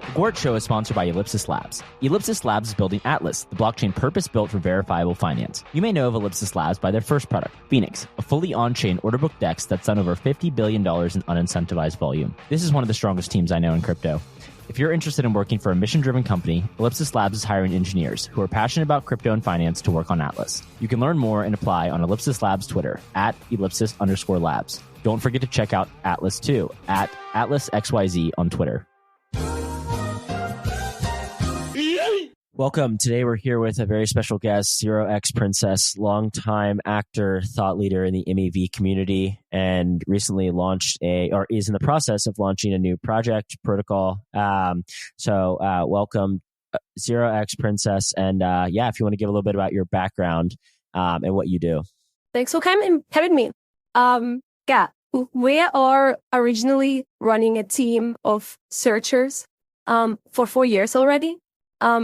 The Gort Show is sponsored by Ellipsis Labs. Ellipsis Labs is building Atlas, the blockchain purpose-built for verifiable finance. You may know of Ellipsis Labs by their first product, Phoenix, a fully on-chain order book DEX that's done over $50 billion in unincentivized volume. This is one of the strongest teams I know in crypto. If you're interested in working for a mission-driven company, Ellipsis Labs is hiring engineers who are passionate about crypto and finance to work on Atlas. You can learn more and apply on Ellipsis Labs Twitter, @ellipsis_labs. Don't forget to check out Atlas too, @AtlasXYZ on Twitter. Welcome. Today we're here with a very special guest, Zero X Princess, longtime actor, thought leader in the MEV community, and recently is in the process of launching a new project, protocol. Welcome, Zero X Princess. And if you want to give a little bit about your background and what you do. Thanks for having me. We are originally running a team of searchers for 4 years already.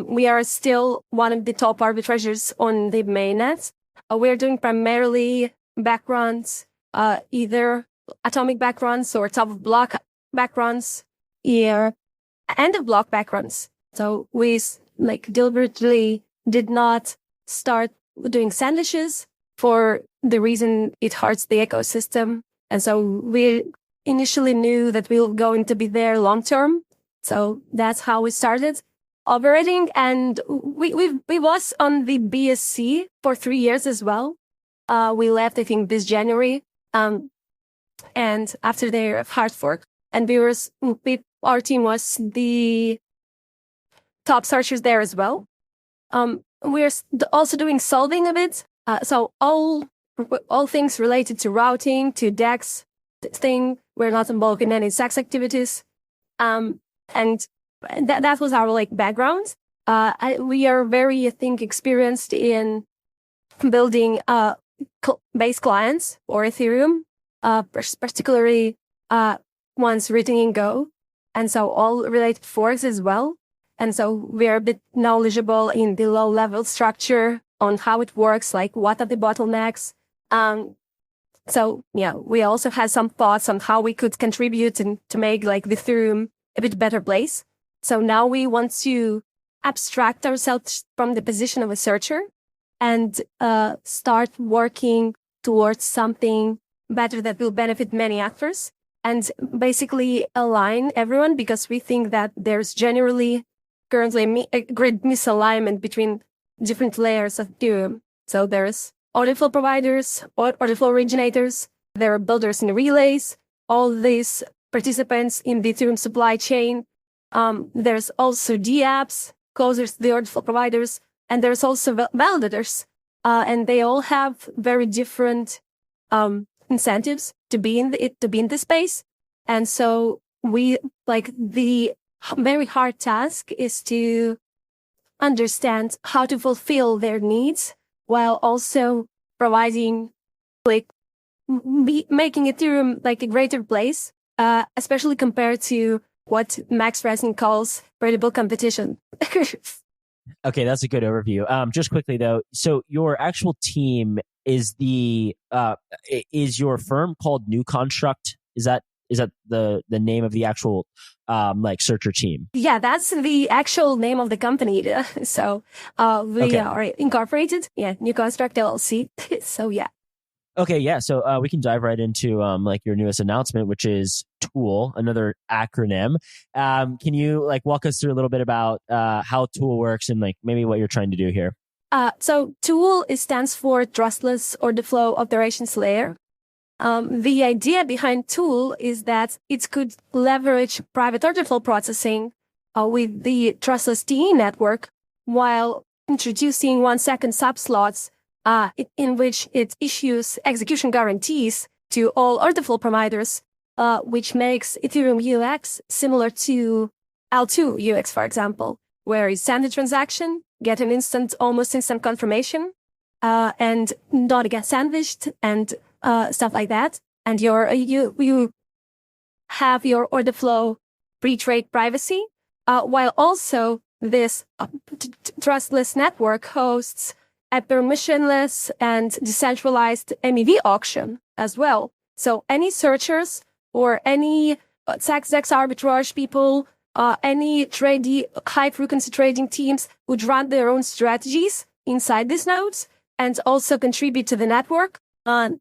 We are still one of the top arbitrageurs on the mainnet. We're doing primarily backruns, either atomic backruns or top of block backruns, or end of block backruns. So we deliberately did not start doing sandwiches for the reason it hurts the ecosystem. And so we initially knew that we were going to be there long term. So that's how we started operating, and we was on the BSC for 3 years as well. We left, I think, this January, and after their hard fork, and our team was the top searchers there as well. We're also doing solving a bit, so all things related to routing, to DEX thing. We're not involved in any sex activities, and that was our background. We are very, I think, experienced in building base clients or Ethereum, particularly ones written in Go, and so all related forks as well. And so we are a bit knowledgeable in the low-level structure on how it works, like what are the bottlenecks. We also had some thoughts on how we could contribute and to make the Ethereum a bit better place. So now we want to abstract ourselves from the position of a searcher and start working towards something better that will benefit many actors and basically align everyone, because we think that there's generally currently a great misalignment between different layers of Ethereum. So there's order flow providers, order flow originators, there are builders in relays, all these participants in the Ethereum supply chain. There's also DApps, closers to the order flow providers, and there's also validators. And they all have very different incentives to be in the space. And so the very hard task is to understand how to fulfill their needs while also providing making Ethereum a greater place, especially compared to what Max Resin calls credible competition. Okay, that's a good overview. Just quickly though, so your actual team is your firm called New Construct? Is that the name of the actual searcher team? Yeah, that's the actual name of the company. So we are incorporated. Yeah, New Construct LLC. So yeah. Okay, yeah. So we can dive right into your newest announcement, which is T.O.O.L, another acronym. Can you walk us through a little bit about how T.O.O.L works and maybe what you're trying to do here? So T.O.O.L stands for Trustless Order Flow Operations Layer. The idea behind T.O.O.L is that it could leverage private order flow processing with the trustless TE network while introducing 1-second subslots in which it issues execution guarantees to all order flow providers, which makes Ethereum UX similar to L2 UX, for example, where you send a transaction, get an almost instant confirmation, and not get sandwiched and stuff like that. And you have your order flow pre-trade privacy, while also this trustless network hosts a permissionless and decentralized MEV auction as well. So any searchers or any DEX arbitrage people any high frequency trading teams would run their own strategies inside these nodes and also contribute to the network. And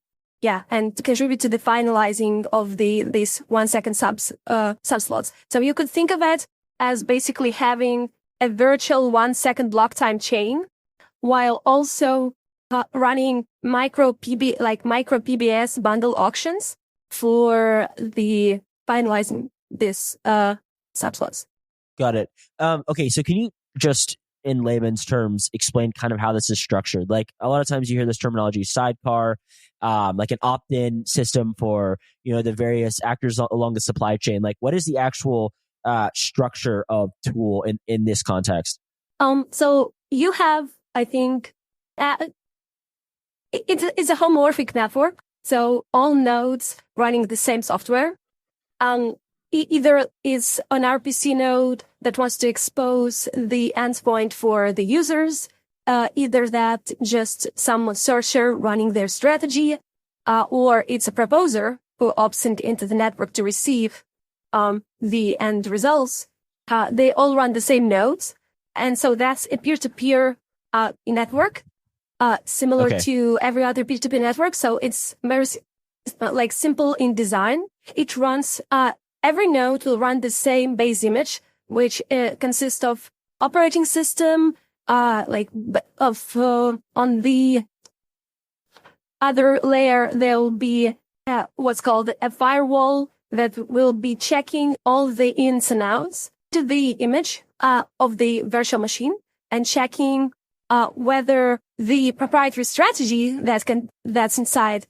contribute to the finalizing of these 1 second subslots. So you could think of it as basically having a virtual 1 second block time chain, while also running micro PBS bundle auctions for the finalizing this subslots. Got it. Okay, so can you just, in layman's terms, explain kind of how this is structured? Like, a lot of times you hear this terminology, sidecar, like an opt-in system for, the various actors along the supply chain. Like, what is the actual structure of T.O.O.L in this context? So you have, I think, it's a homomorphic network. So all nodes running the same software. Either is an RPC node that wants to expose the endpoint for the users, either that just some searcher running their strategy, or it's a proposer who opts into the network to receive the end results. They all run the same nodes. And so that's a peer-to-peer network, similar to every other peer-to-peer network. So it's very simple in design. It runs every node will run the same base image, which consists of operating system, on the other layer, there will be what's called a firewall that will be checking all the ins and outs to the image of the virtual machine and checking whether the proprietary strategy that's inside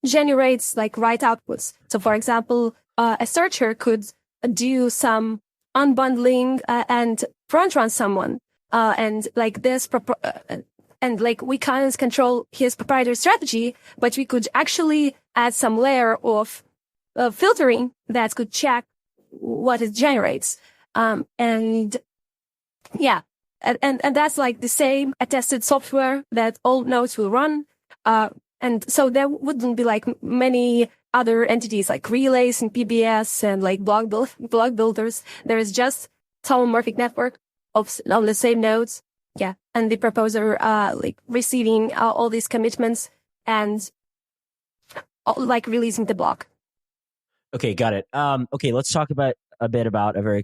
generates right outputs. So, for example, a searcher could do some unbundling and front run someone, and we can't control his proprietary strategy, but we could actually add some layer of filtering that could check what it generates. And that's the same attested software that all nodes will run. And so there wouldn't be many other entities like relays and PBS and block builders. There is just homomorphic network of the same nodes. Yeah. And the proposer, receiving all these commitments and releasing the block. Okay. Got it. Okay. Let's talk a bit about a very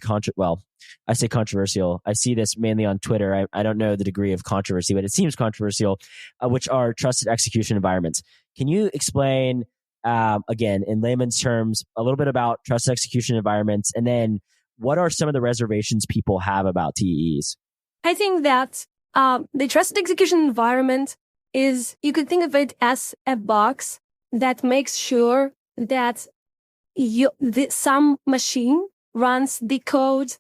I say controversial. I see this mainly on Twitter. I don't know the degree of controversy, but it seems controversial, which are trusted execution environments. Can you explain, again, in layman's terms, a little bit about trusted execution environments, and then what are some of the reservations people have about TEEs? I think that the trusted execution environment is, you could think of it as a box that makes sure that some machine runs the code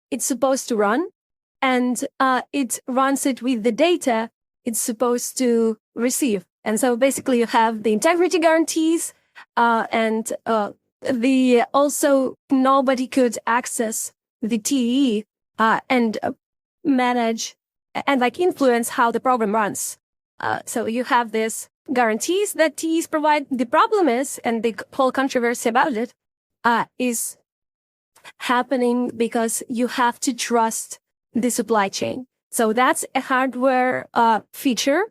it's supposed to run, and it runs it with the data it's supposed to receive. And so basically you have the integrity guarantees, and also nobody could access the TEE and manage and influence how the program runs. So you have this guarantees that TEEs provide. The problem is, and the whole controversy about it, is happening because you have to trust the supply chain. So that's a hardware feature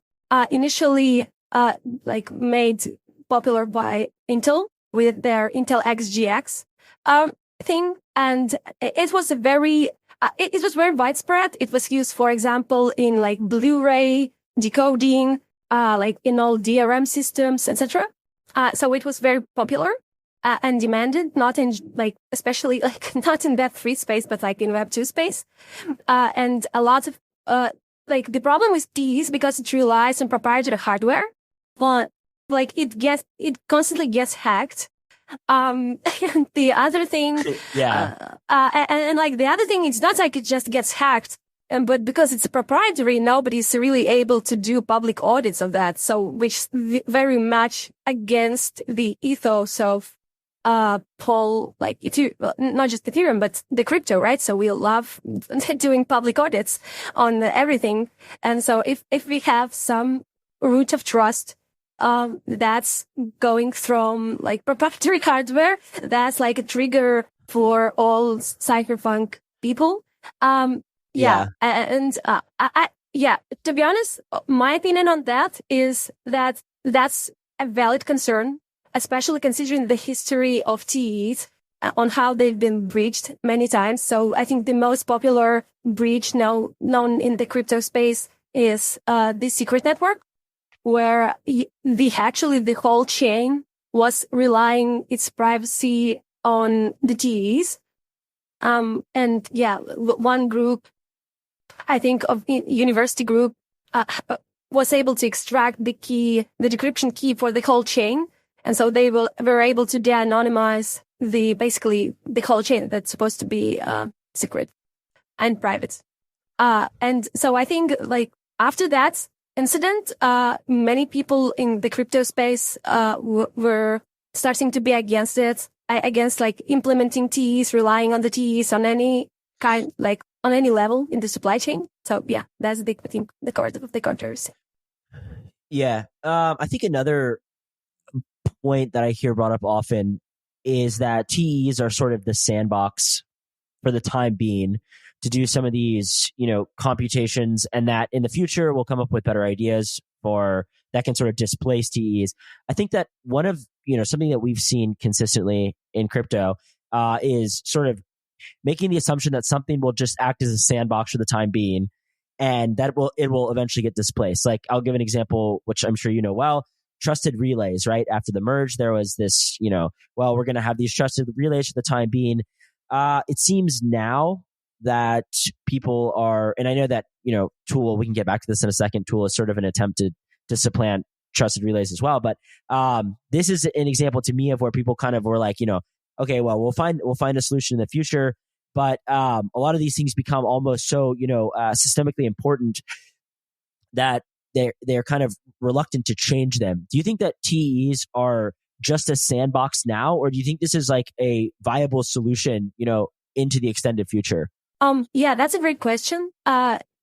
initially made popular by Intel with their Intel XGX thing, and it was very widespread. It was used, for example, in Blu-ray decoding, in all DRM systems, etc. So it was very popular and demanded, not in especially not in Web3 space, but in Web2 space. And a lot of the problem with these, because it relies on proprietary hardware, but it constantly gets hacked. And the other thing, the other thing, it's not it just gets hacked, but because it's proprietary, nobody's really able to do public audits of that. So, which is very much against the ethos of T.O.O.L, not just Ethereum, but the crypto, right? So we love doing public audits on everything. And so if we have some root of trust, that's going from proprietary hardware, that's a trigger for all cypherpunk people. Yeah. And to be honest, my opinion on that is that that's a valid concern, especially considering the history of TEs on how they've been breached many times. So I think the most popular breach now known in the crypto space is the secret network, where the whole chain was relying its privacy on the TEs. And yeah, one group, I think of university group, was able to extract the decryption key for the whole chain. And so they were able to de-anonymize basically the whole chain that's supposed to be secret and private. And so I think like after that incident, many people in the crypto space were starting to be against it, against like implementing TEs, relying on the TEs on any kind, like on any level in the supply chain. So yeah, that's I think the core of the controversy. Yeah. I think another point that I hear brought up often is that TEs are sort of the sandbox for the time being to do some of these, computations, and that in the future we'll come up with better ideas that can sort of displace TEs. I think that one of, something that we've seen consistently in crypto is sort of making the assumption that something will just act as a sandbox for the time being, and that it will eventually get displaced. Like I'll give an example, which I'm sure you know well, trusted relays, right? After the merge, there was this, we're going to have these trusted relays for the time being. It seems now that people are, and I know that, T.O.O.L, we can get back to this in a second. T.O.O.L is sort of an attempt to supplant trusted relays as well. But this is an example to me of where people kind of were like, okay, well, we'll find a solution in the future. But a lot of these things become almost so, systemically important that they're kind of reluctant to change them. Do you think that TEs are just a sandbox now, or do you think this is like a viable solution, into the extended future? Yeah, that's a great question.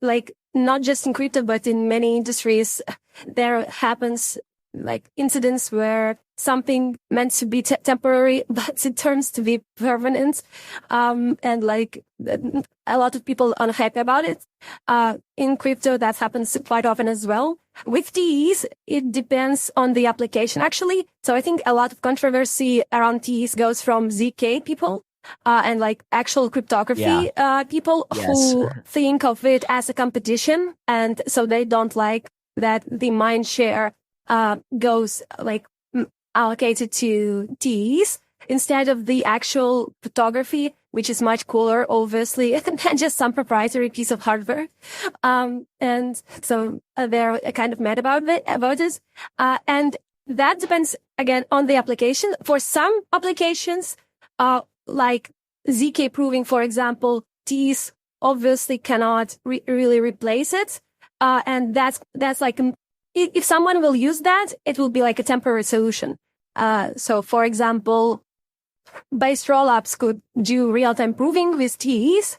Like not just in crypto, but in many industries, there happens like incidents where something meant to be temporary, but it turns to be permanent. And like a lot of people are unhappy about it. In crypto, that happens quite often as well. With TEs, it depends on the application actually. So I think a lot of controversy around TEs goes from ZK people, and like actual cryptography, people who think of it as a competition. And so they don't like that the mind share goes like allocated to TEs instead of the actual cryptography, which is much cooler, obviously, than just some proprietary piece of hardware. And so they're kind of mad about this. And that depends again on the application. For some applications, like ZK proving, for example, TEs obviously cannot really replace it. And that's like, if someone will use that, it will be like a temporary solution. So for example, based rollups could do real-time proving with TEs,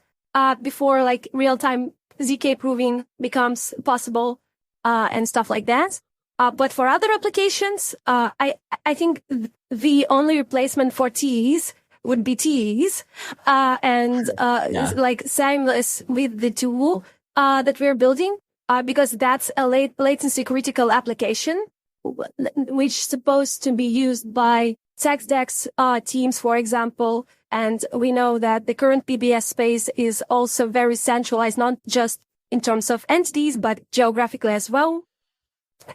before like real-time ZK proving becomes possible, and stuff like that. But for other applications, I think the only replacement for TEs would be TEs, and like seamless with the tool that we're building, because that's a latency critical application, which is supposed to be used by TechDex teams, for example. And we know that the current PBS space is also very centralized, not just in terms of entities, but geographically as well.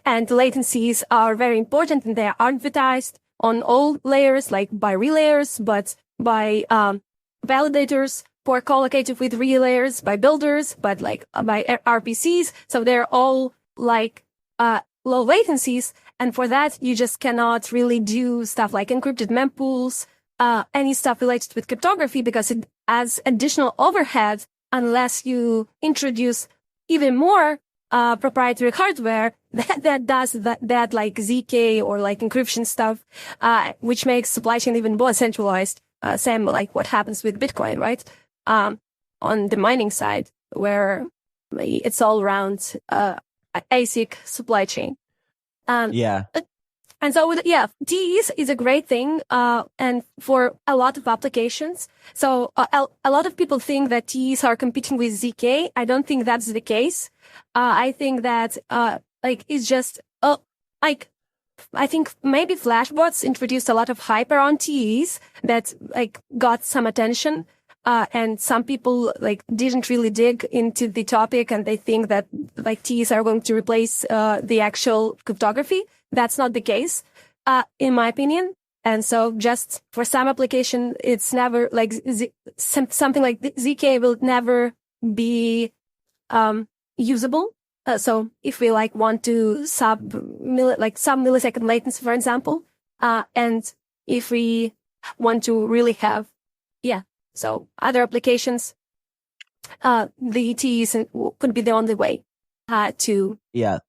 And latencies are very important, and they are advertised on all layers, like by relayers, but by validators for collocated with relayers, by builders, but like by RPCs. So they're all like low latencies. And for that, you just cannot really do stuff like encrypted mempools, any stuff related with cryptography, because it adds additional overhead unless you introduce even more proprietary hardware that does that like ZK or like encryption stuff, which makes supply chain even more centralized. Same like what happens with Bitcoin, right? On the mining side, where it's all around ASIC supply chain. And so, TEs is a great thing, and for a lot of applications. So a lot of people think that TEs are competing with ZK. I don't think that's the case. I think that, it's just, I think maybe Flashbots introduced a lot of hype around TEs that, got some attention. And some people, didn't really dig into the topic, and they think that, TEs are going to replace, the actual cryptography. That's not the case, in my opinion. And so just for some application, it's never something like ZK will never be, usable. So if we want to sub millisecond latency, for example, and if we want to really have, so other applications, the TEs could be the only way, to. Yeah.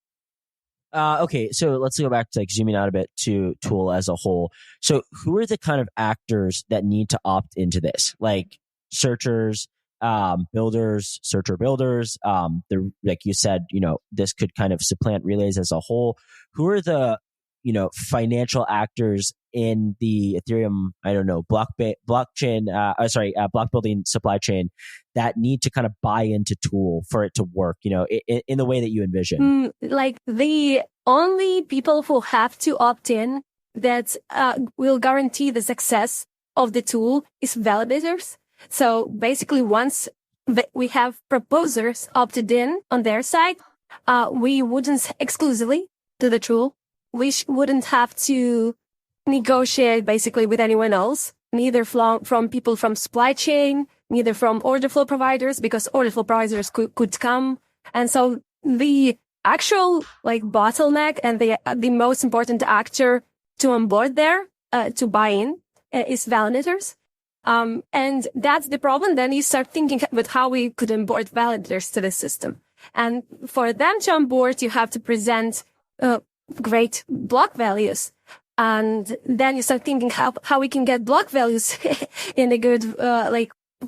Okay, so let's go back to zooming out a bit to T.O.O.L as a whole. So who are the kind of actors that need to opt into this? Like searchers, builders, searcher builders, like you said, this could kind of supplant relays as a whole. Who are the, financial actors in the Ethereum, block building supply chain that need to kind of buy into T.O.O.L for it to work, in the way that you envision? The only people who have to opt in that will guarantee the success of the tool is validators. So basically, once we have proposers opted in on their side, we wouldn't exclusively do the tool. We wouldn't have to negotiate basically with anyone else, neither from people from supply chain, neither from order flow providers, because order flow providers could come. And so the actual bottleneck and the most important actor to onboard there, to buy in, is validators. And that's the problem. Then you start thinking about how we could onboard validators to the system. And for them to onboard, you have to present, great block values. And then you start thinking how we can get block values in a good,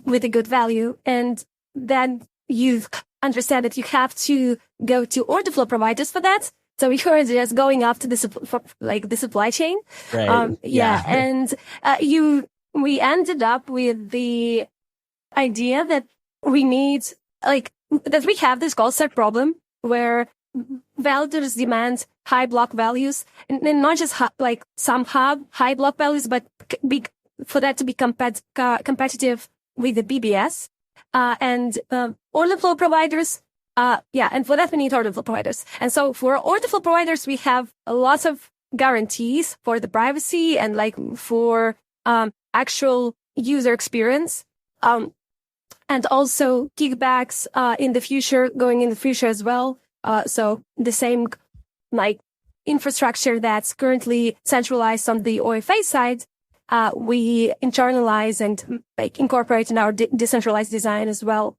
with a good value. And then you understand that you have to go to order flow providers for that. So we were just going after the supply chain. Right. And, we ended up with the idea that we need, that we have this call set problem where validators demand high block values, and not just some have high block values, but for that to be competitive with the BBS, and order flow providers. And for that we need order flow providers. And so for order flow providers, we have lots of guarantees for the privacy and for actual user experience, and also kickbacks in the future, going in the future as well. So the same infrastructure that's currently centralized on the OFA side, we internalize and incorporate in our decentralized design as well.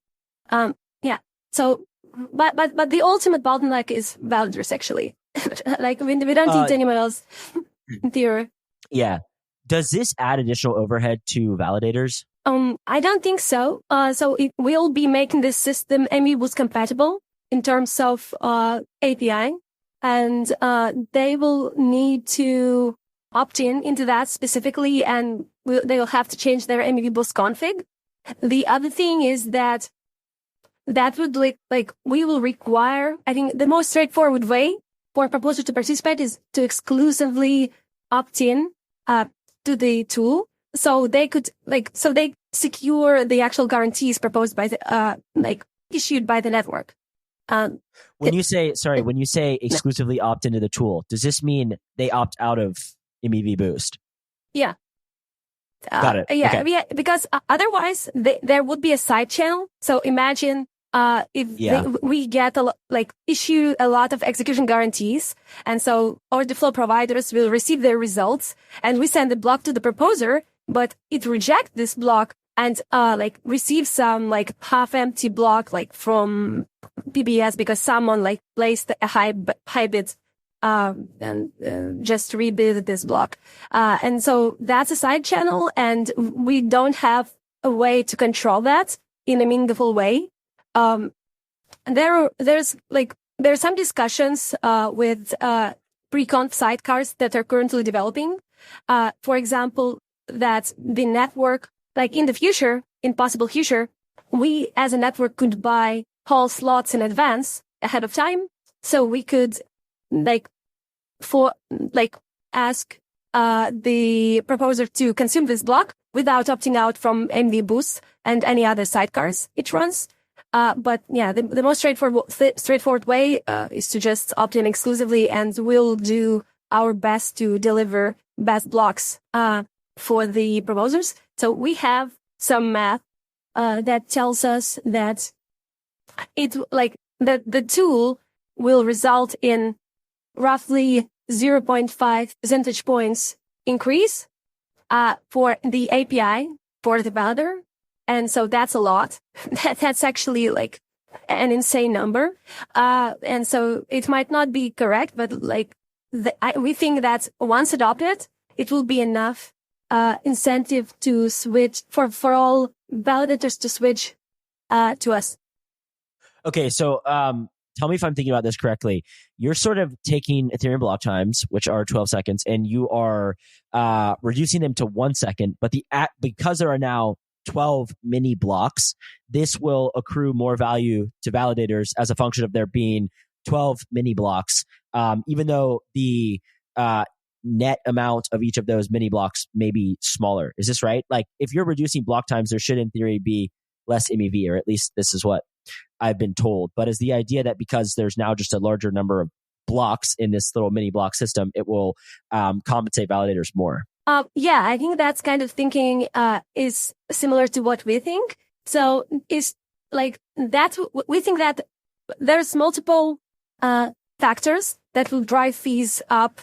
So, but the ultimate bottleneck is validators actually. We don't need anyone else in theory. Yeah. Does this add additional overhead to validators? I don't think so. So it will be making this system MEBoost compatible in terms of API, and they will need to opt into that specifically, and they will have to change their MEBoost config. The other thing is that would we will require, I think the most straightforward way for a proposer to participate is to exclusively opt in to the tool. So they could so they secure the actual guarantees proposed by the issued by the network. When you say exclusively opt into the tool, does this mean they opt out of MEV Boost? Yeah. Got it. Yeah, okay. Yeah, because otherwise there would be a side channel. So imagine if we get issue a lot of execution guarantees, and so order flow providers will receive their results, and we send the block to the proposer, but it rejects this block and receive some half-empty block from PBS because someone placed a high bid and just rebid this block. And so that's a side channel, and we don't have a way to control that in a meaningful way. There's some discussions with pre-conf sidecars that are currently developing. For example, that the network, like in the future, in possible future, we as a network could buy whole slots in advance ahead of time. So we could ask the proposer to consume this block without opting out from MV boosts and any other sidecars it runs. But yeah, the most straightforward way is to just opt in exclusively, and we'll do our best to deliver best blocks for the proposers. So we have some math that tells us that the tool will result in roughly 0.5 percentage points increase for the API for the validator. And so that's a lot. That's actually like an insane number. And so it might not be correct, but we think that once adopted, it will be enough incentive to switch for all validators to switch to us. Okay, so tell me if I'm thinking about this correctly. You're sort of taking Ethereum block times, which are 12 seconds, and you are reducing them to 1 second. But because there are now 12 mini blocks, this will accrue more value to validators as a function of there being 12 mini blocks, even though the net amount of each of those mini blocks may be smaller. Is this right? Like, if you're reducing block times, there should in theory be less MEV, or at least this is what I've been told. But is the idea that because there's now just a larger number of blocks in this little mini block system, it will compensate validators more? Yeah, I think that's kind of thinking is similar to what we think. So it's like that. We think that there's multiple factors that will drive fees up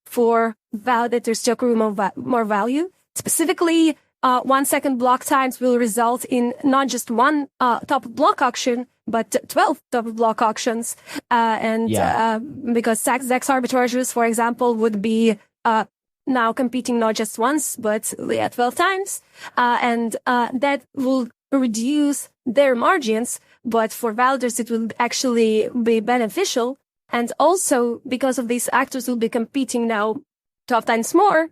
for validators to accrue more value. Specifically, 1 second block times will result in not just one top block auction, but 12 top block auctions. Because Zex arbitrages, for example, would be now competing not just once, but 12 times. And that will reduce their margins, but for validators, it will actually be beneficial. And also, because of these actors will be competing now 12 times more,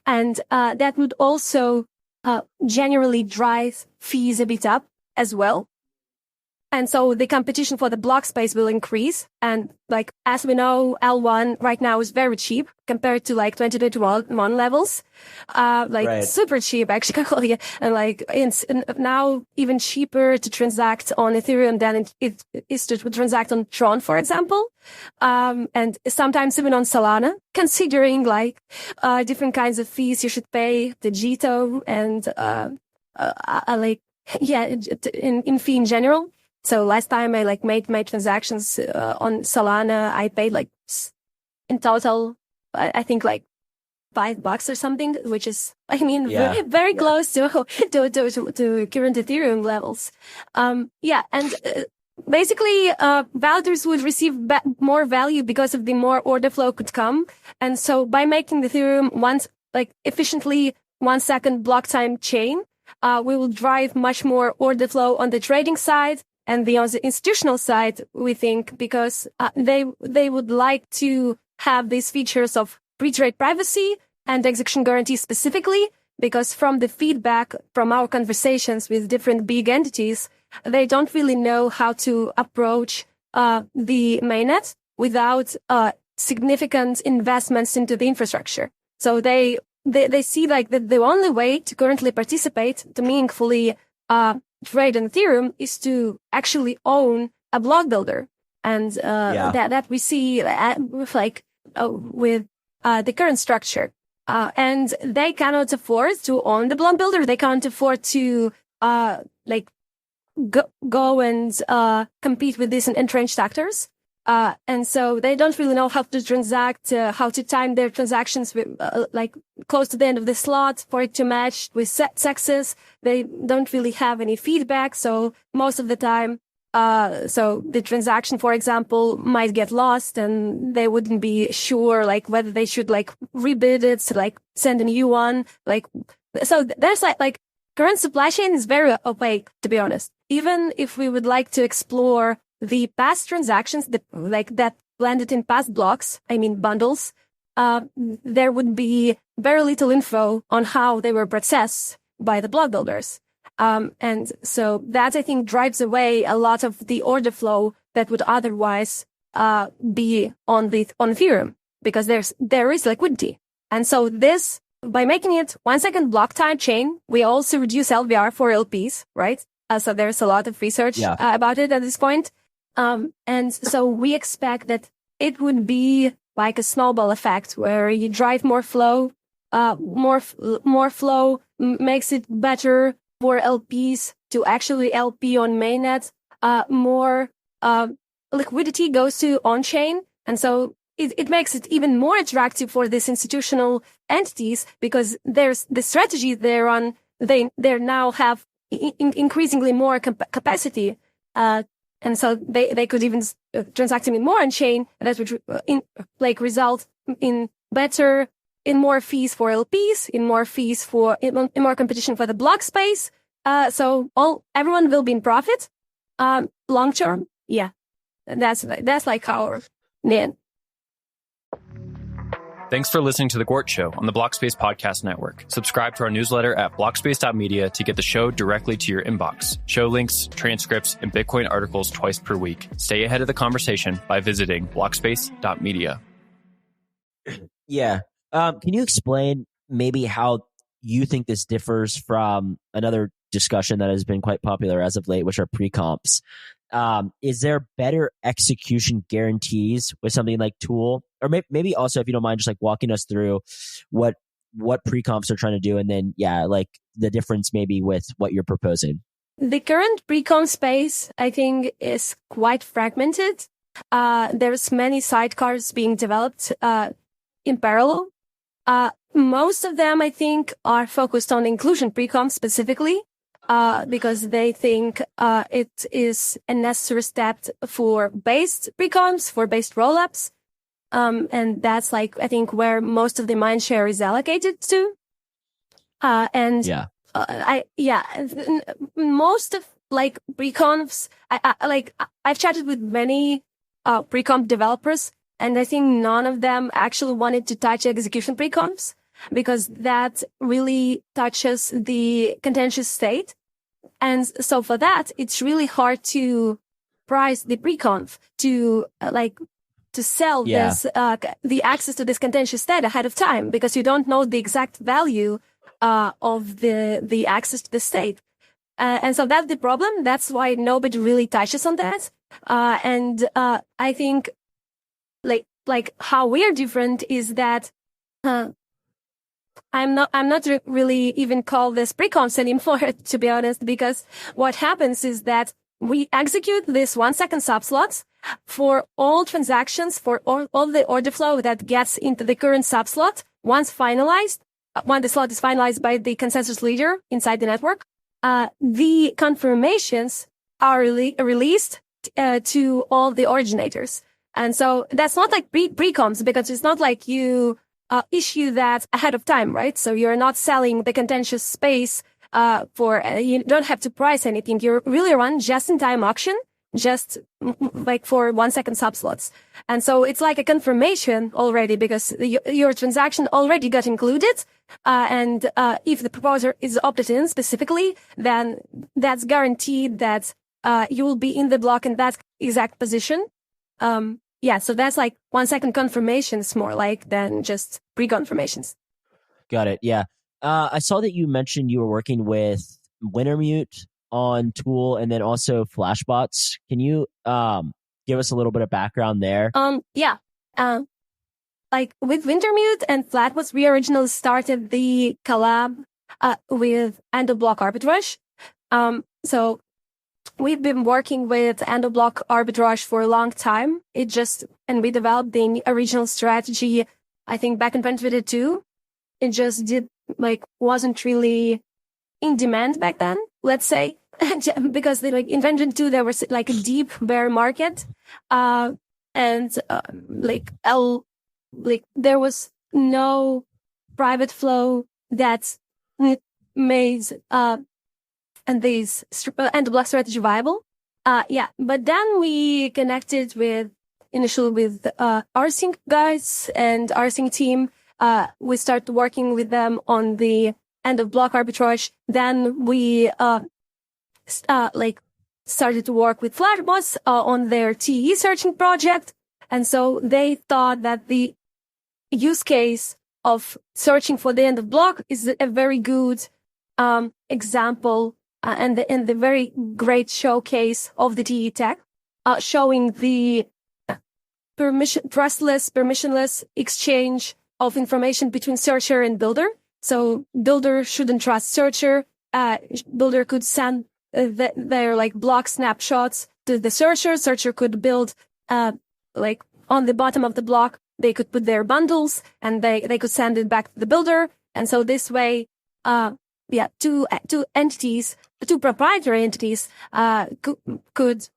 and that would also generally drive fees a bit up as well. And so the competition for the block space will increase. And as we know, L1 right now is very cheap compared to 2021 levels. Right. Super cheap actually. And it's now even cheaper to transact on Ethereum than it is to transact on Tron, for example. And sometimes even on Solana, considering different kinds of fees you should pay, the G.T.O.O.L and in fee in general. So last time I made my transactions on Solana, I paid in total, I think $5 or something, which is, very close to current Ethereum levels. Basically, validators would receive more value because of the more order flow could come. And so by making the Ethereum efficiently 1 second block time chain, we will drive much more order flow on the trading side. And on the institutional side, we think, because they would like to have these features of pre-trade privacy and execution guarantee specifically, because from the feedback from our conversations with different big entities, they don't really know how to approach the mainnet without significant investments into the infrastructure. So they see that the only way to currently participate, to meaningfully trade on Ethereum, is to actually own a block builder. And that we see with the current structure. And they cannot afford to own the block builder. They can't afford to go and compete with these entrenched actors. And so they don't really know how to transact, how to time their transactions with, close to the end of the slot for it to match with sexes. They don't really have any feedback. So most of the time, so the transaction, for example, might get lost and they wouldn't be sure, whether they should, rebid it, so, send a new one. So there's current supply chain is very opaque, to be honest. Even if we would like to explore the past transactions that blended in past blocks, I mean bundles, there would be very little info on how they were processed by the block builders. And so that, I think, drives away a lot of the order flow that would otherwise be on Ethereum, because there is liquidity. And so this, by making it 1 second block time chain, we also reduce LVR for LPs, right? So there's a lot of research about it at this point. And so we expect that it would be like a snowball effect where you drive more flow, more flow makes it better for LPs to actually LP on mainnet. More liquidity goes to on-chain. And so it makes it even more attractive for these institutional entities, because there's the strategy they're on. They now have increasingly more capacity. And so they could even transact in more on-chain. That would result in more fees for LPs, in more competition for the block space. So everyone will be in profit. Long term, yeah, that's like our net. Thanks for listening to The Gort Show on the Blockspace Podcast Network. Subscribe to our newsletter at blockspace.media to get the show directly to your inbox. Show links, transcripts, and Bitcoin articles twice per week. Stay ahead of the conversation by visiting blockspace.media. Yeah. Can you explain maybe how you think this differs from another discussion that has been quite popular as of late, which are pre-comps? Is there better execution guarantees with something like T.O.O.L? Or maybe also, if you don't mind, just like walking us through what pre-comps are trying to do, and then like the difference maybe with what you're proposing. The current pre-comp space, I think, is quite fragmented. There's many sidecars being developed in parallel. Most of them, I think, are focused on inclusion pre-comp specifically, because they think it is a necessary step for based pre-comps, for based rollups. And that's like, I think, where most of the mind share is allocated to. Most of like pre-comps, I've chatted with many pre-comp developers, and I think none of them actually wanted to touch execution pre-comps, because that really touches the contentious state. And so for that, it's really hard to price the pre-conf to sell this, the access to this contentious state ahead of time, because you don't know the exact value of the access to the state. And so that's the problem. That's why nobody really touches on that. And I think like how we are different is that I'm not really even call this pre-comps anymore, to be honest, because what happens is that we execute this 1 second subslots for all transactions, for all the order flow that gets into the current subslot. Once finalized, when the slot is finalized by the consensus leader inside the network, the confirmations are released to all the originators. And so that's not like pre-comps, because it's not like you issue that ahead of time, right? So you're not selling the contentious space you don't have to price anything. You really run just-in-time auction, just like for 1 second subslots. And so it's like a confirmation already, because your transaction already got included. And if the proposer is opted in specifically, then that's guaranteed that you will be in the block in that exact position. So that's like 1 second confirmations more like than just pre-confirmations. Got it. Yeah. I saw that you mentioned you were working with Wintermute on T.O.O.L and then also Flashbots. Can you give us a little bit of background there? Like with Wintermute and Flashbots, we originally started the collab with end-of-block arbitrage. So we've been working with end-of-block arbitrage for a long time. And we developed the original strategy, I think, back in 2022. It just wasn't really in demand back then, let's say, because in 2022 there was like a deep bear market, and there was no private flow that made and this end-of-block strategy viable. But then we connected with initially with rsync guys and rsync team. We started working with them on the end of block arbitrage. Then we started to work with Flashbots on their TE searching project. And so they thought that the use case of searching for the end of block is a very good example and the very great showcase of the TE tech, showing the trustless, permissionless exchange of information between searcher and builder. So builder shouldn't trust searcher. Builder could send their like block snapshots to the searcher. Searcher could build like on the bottom of the block. They could put their bundles and they could send it back to the builder. And so this way, two entities, two proprietary entities, could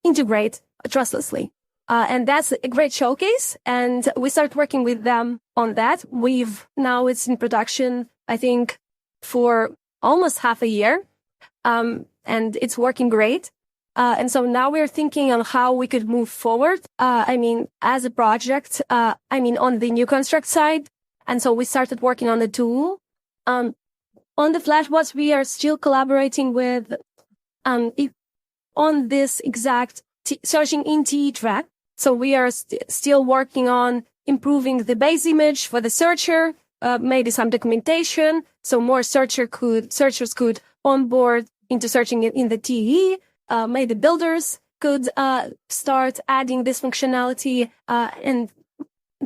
integrate trustlessly. And that's a great showcase. And we start working with them on that. Now it's in production, I think, for almost half a year. And it's working great. And so now we're thinking on how we could move forward. As a project, on the new construct side. And so we started working on the tool. On the Flashbots, we are still collaborating with, on this exact searching in TE track. So we are still working on improving the base image for the searcher, maybe some documentation. So more searchers could onboard into searching in the TE. Maybe builders could start adding this functionality and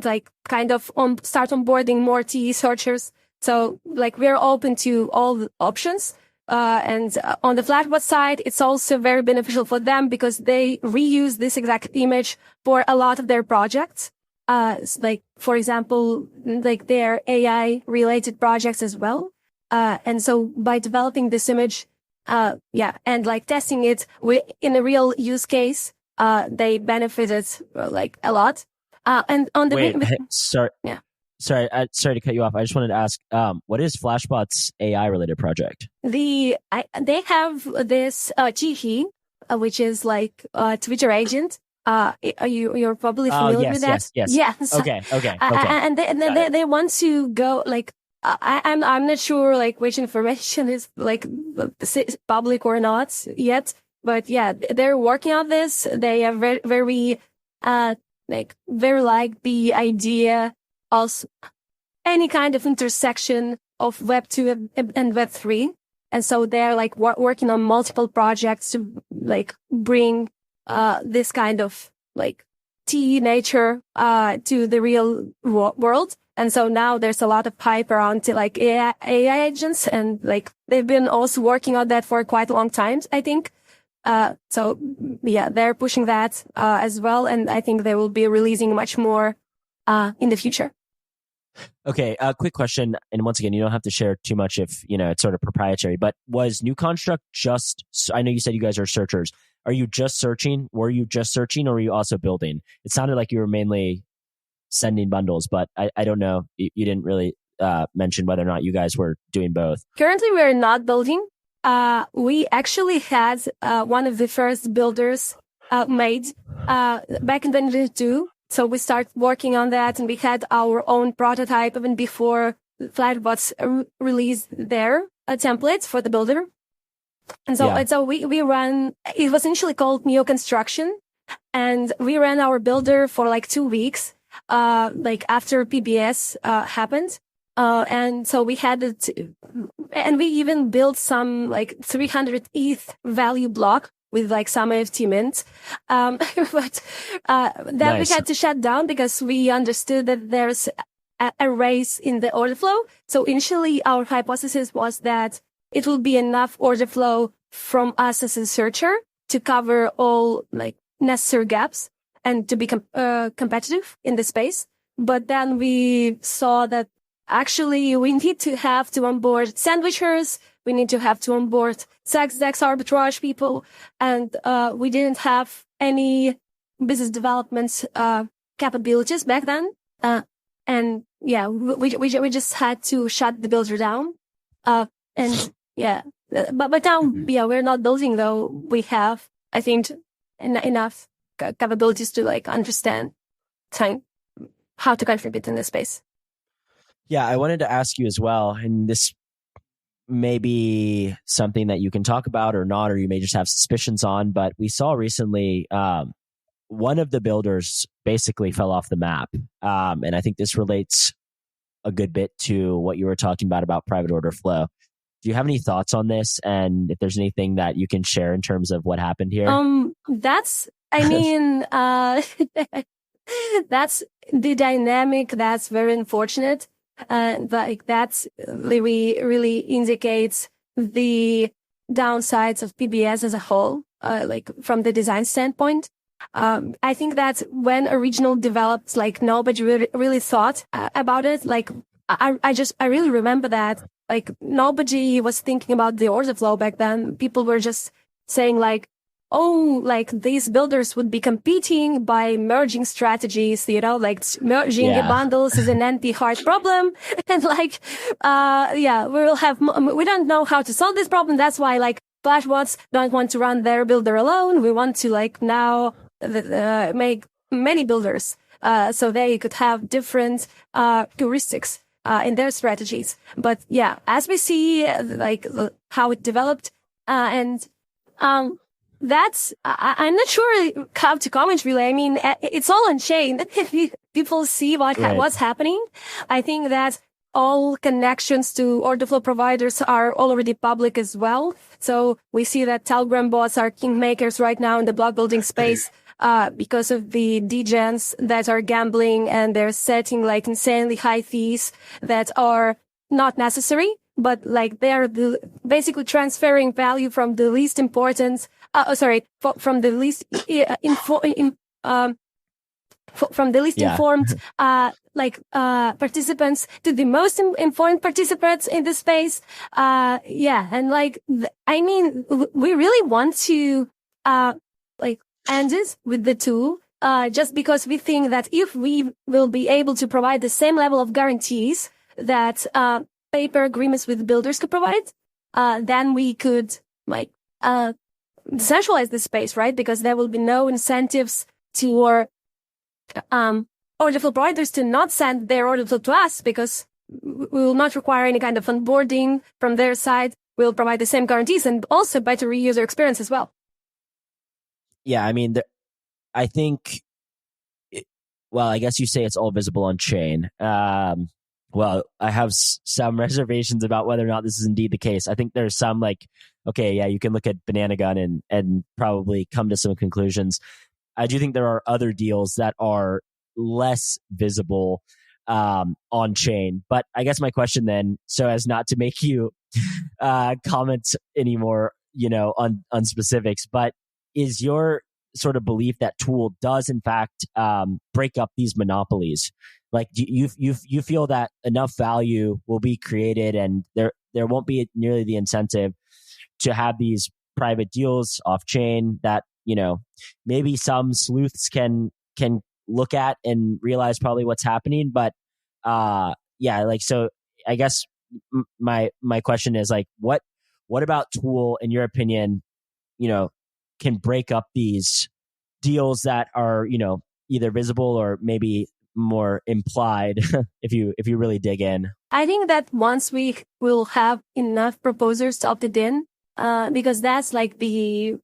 like kind of start onboarding more TE searchers. So like we're open to all the options. And on the Flashbot side, it's also very beneficial for them because they reuse this exact image for a lot of their projects. Like for example, like their AI related projects as well. And so by developing this image, and like testing it in a real use case, they benefited like a lot. And on the sorry to cut you off. I just wanted to ask, what is Flashbot's AI related project? They have this Chihi, which is like a Twitter agent. You're probably familiar with that. Yes. Yeah. So, okay. And they want to go like. I'm not sure like which information is like public or not yet, but yeah, they're working on this. They are very like the idea of any kind of intersection of Web 2 and Web 3. And so they're like working on multiple projects to like bring this kind of like TE nature to the real world. And so now there's a lot of hype around like AI agents, and like they've been also working on that for quite a long time, I think. So yeah, they're pushing that as well, and I think they will be releasing much more in the future. Okay, quick question, and once again, you don't have to share too much if it's sort of proprietary. But was New Construct just? I know you said you guys are searchers. Are you just searching? Were you just searching, or were you also building? It sounded like you were mainly sending bundles, but I don't know. You didn't really mention whether or not you guys were doing both. Currently, we're not building. We actually had one of the first builders made back in 2022. So we started working on that, and we had our own prototype even before Flashbots released their templates for the builder. And so we ran. It was initially called Neo Construction, and we ran our builder for like 2 weeks. Like after PBS happened, and so we had it, and we even built some like 300 ETH value block with like some NFT mint. But that we had to shut down because we understood that there's a race in the order flow. So initially our hypothesis was that it will be enough order flow from us as a searcher to cover all like necessary gaps and to be competitive in the space. But then we saw that actually we need to have to onboard sandwichers. We need to have to onboard DEX arbitrage people. And we didn't have any business development capabilities back then. And yeah, we just had to shut the builder down. And yeah, but now, yeah, we're not building though. We have, I think, enough capabilities to like understand how to contribute in this space. Yeah, I wanted to ask you as well, and this may be something that you can talk about or not, or you may just have suspicions on, but we saw recently one of the builders basically fell off the map. And I think this relates a good bit to what you were talking about private order flow. Do you have any thoughts on this? And if there's anything that you can share in terms of what happened here? That's the dynamic that's very unfortunate. Like that's really indicates the downsides of PBS as a whole, like from the design standpoint. I think that when original developed, like nobody really thought about it. Like I really remember that like nobody was thinking about the order flow back then. People were just saying like, oh, like these builders would be competing by merging strategies, you know, like merging bundles is an anti-hard problem. And like, we don't know how to solve this problem. That's why like Flashbots don't want to run their builder alone. We want to like now make many builders, so they could have different, heuristics, in their strategies. But yeah, as we see, like how it developed, that's, I'm not sure how to comment really. I mean, it's all on chain. People see what's happening. I think that all connections to order flow providers are already public as well. So we see that Telegram bots are kingmakers right now in the block building space, because of the degens that are gambling and they're setting like insanely high fees that are not necessary, but like they're basically transferring value from the least important, from the least informed participants to the most informed participants in the space. And like I mean, we really want to end this with the tool, just because we think that if we will be able to provide the same level of guarantees that paper agreements with builders could provide, then we could decentralize the space, right? Because there will be no incentives to order flow providers to not send their order flow to us, because we will not require any kind of onboarding from their side. We'll provide the same guarantees and also better user experience as well. Yeah, I mean, I think, I guess you say it's all visible on chain. Well, I have some reservations about whether or not this is indeed the case. I think there's some you can look at Banana Gun and probably come to some conclusions. I do think there are other deals that are less visible on chain. But I guess my question then, so as not to make you comment anymore, on specifics, but is your sort of belief that T.O.O.L does in fact break up these monopolies? Like, do you feel that enough value will be created and there won't be nearly the incentive to have these private deals off chain that, maybe some sleuths can look at and realize probably what's happening. But so I guess my question is like, what about T.O.O.L in your opinion, can break up these deals that are, either visible or maybe more implied if you really dig in? I think that once we will have enough proposers to opt it in, because that's like basically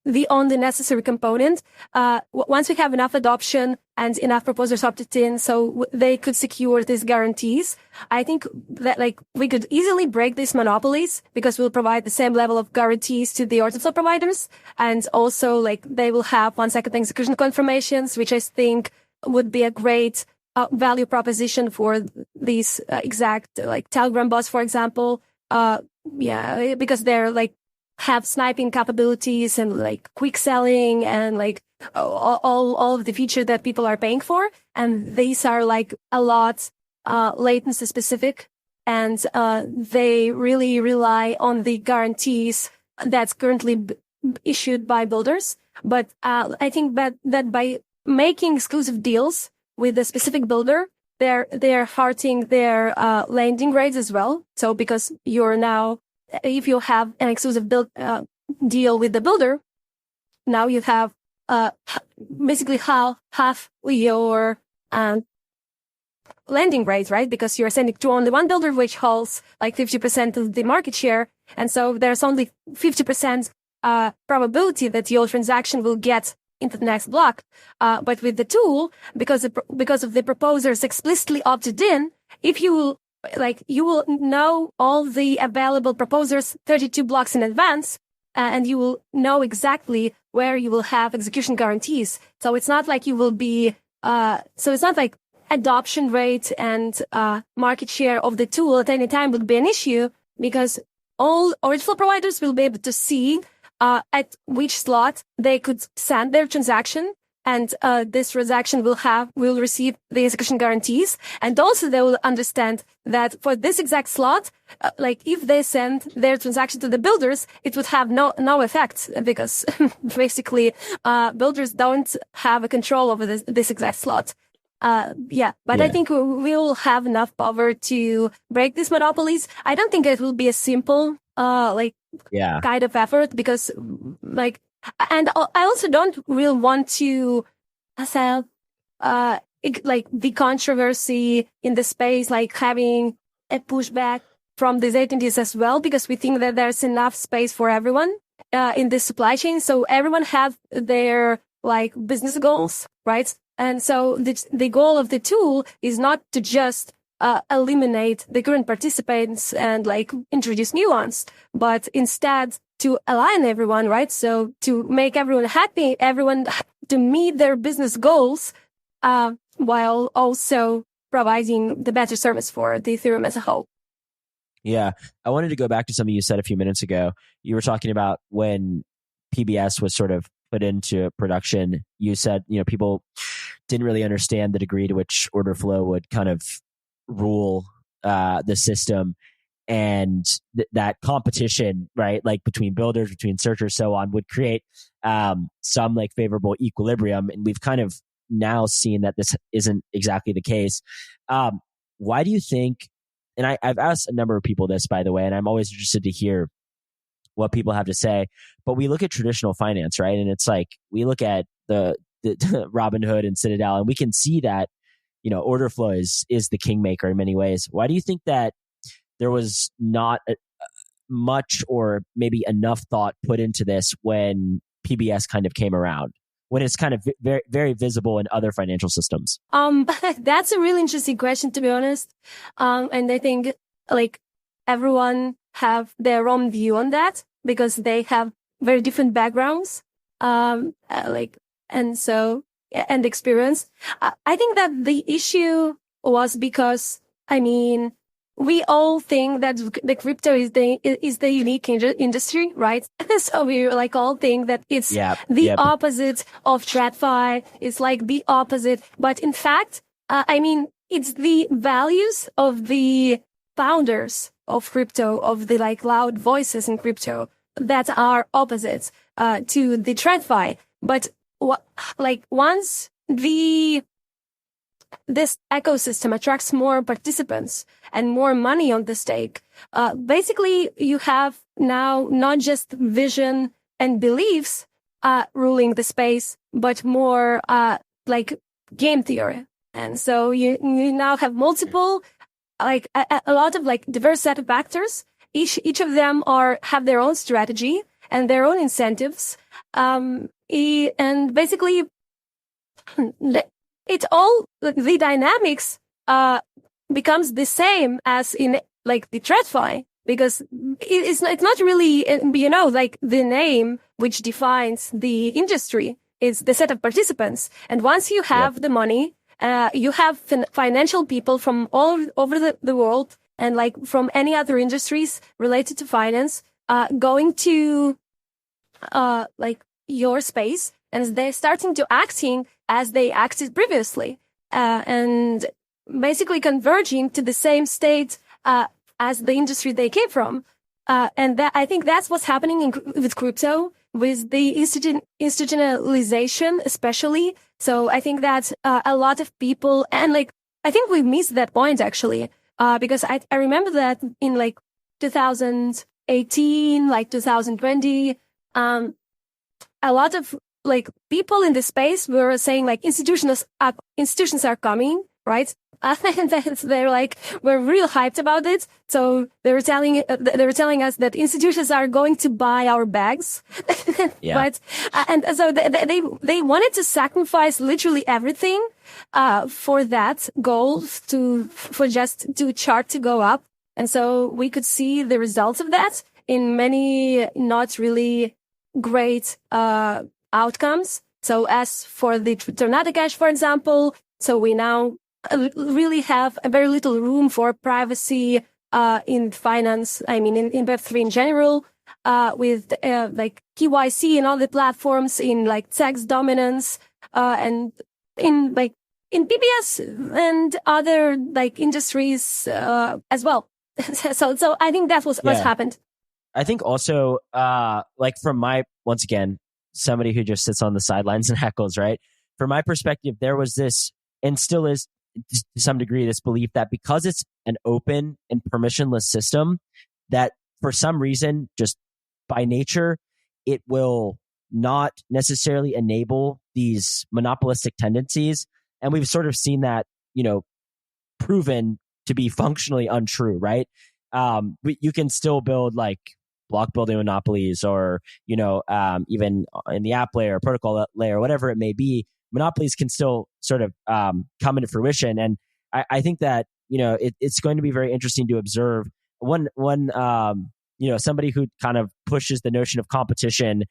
the only necessary component. Once we have enough adoption and enough proposers opted in, so they could secure these guarantees, I think that we could easily break these monopolies, because we'll provide the same level of guarantees to the order flow providers, and also they will have 1-second execution confirmations, which I think would be a great value proposition for these exact Telegram bots, for example. Because they're have sniping capabilities and quick selling and all of the features that people are paying for. And these are a lot latency specific, and they really rely on the guarantees that's currently issued by builders. But I think that by making exclusive deals with a specific builder, they're hurting their landing rates as well. So because you're now, if you have an exclusive deal with the builder, now you have basically half your lending rate, right? Because you're sending to only one builder, which holds like 50% of the market share. And so there's only 50% probability that your transaction will get into the next block. But with the tool, because of the proposers explicitly opted in, if you will, you will know all the available proposers 32 blocks in advance, and you will know exactly where you will have execution guarantees. So it's not like you will be, so it's not like adoption rate and market share of the tool at any time would be an issue, because all origin flow providers will be able to see at which slot they could send their transaction, and this transaction will receive the execution guarantees. And also they will understand that for this exact slot, if they send their transaction to the builders, it would have no effect, because basically builders don't have a control over this exact slot. But I think we will have enough power to break these monopolies. I don't think it will be a simple kind of effort, because and I also don't really want to have the controversy in the space, like having a pushback from these entities as well, because we think that there's enough space for everyone in this supply chain. So everyone have their business goals, right? And so the goal of the tool is not to just eliminate the current participants and introduce new ones, but instead to align everyone, right? So to make everyone happy, everyone to meet their business goals, while also providing the better service for the Ethereum as a whole. Yeah. I wanted to go back to something you said a few minutes ago. You were talking about when PBS was sort of put into production. You said, people didn't really understand the degree to which order flow would kind of rule the system, and that competition, right, between builders, between searchers, so on, would create some favorable equilibrium. And we've kind of now seen that this isn't exactly the case. Why do you think, and I've asked a number of people this, by the way, and I'm always interested to hear what people have to say, but we look at traditional finance, right? And it's we look at the Robinhood and Citadel, and we can see that, order flow is the kingmaker in many ways. Why do you think that there was not much or maybe enough thought put into this when PBS kind of came around, when it's kind of very, very visible in other financial systems? That's a really interesting question, to be honest. And I think everyone have their own view on that, because they have very different backgrounds, and experience. I think that the issue was because, we all think that the crypto is the unique industry, right? So we all think that it's the opposite of TradFi. It's the opposite. But in fact, it's the values of the founders of crypto, of the loud voices in crypto, that are opposites to the TradFi. But once this ecosystem attracts more participants and more money on the stake, basically you have now not just vision and beliefs ruling the space, but more game theory. And so you now have multiple, a lot of diverse set of actors. Each of them have their own strategy and their own incentives. And basically the dynamics becomes the same as in the TradFi, because it's not really, the name which defines the industry is the set of participants. And once you have the money, you have financial people from all over the world, and from any other industries related to finance, going to your space, and they're starting to acting as they acted previously, and basically converging to the same state as the industry they came from. And I think that's what's happening with crypto, with the institutionalization especially. So I think that a lot of people, and I think we missed that point actually, because I remember that in 2018, 2020, a lot of like people in the space were saying like institutions are coming, right? And they're like, we're real hyped about it. So they were telling us that institutions are going to buy our bags. Yeah. But, and so they wanted to sacrifice literally everything, for that goal for chart to go up. And so we could see the results of that in many not really great, outcomes. So as for the Tornado Cash, for example, so we now really have a very little room for privacy in finance. I mean, in Web3 in general, with like KYC and all the platforms in like tax dominance, and in PBS and other like industries as well. So I think that was what happened. I think also, like from my, once again, somebody who just sits on the sidelines and heckles, right? From my perspective, there was this, and still is to some degree, this belief that because it's an open and permissionless system, that for some reason, just by nature, it will not necessarily enable these monopolistic tendencies. And we've sort of seen that, proven to be functionally untrue, right? You can still build like block building monopolies, or, even in the app layer, protocol layer, whatever it may be, monopolies can still sort of come into fruition. And I think that, it's going to be very interesting to observe. One somebody who kind of pushes the notion of competition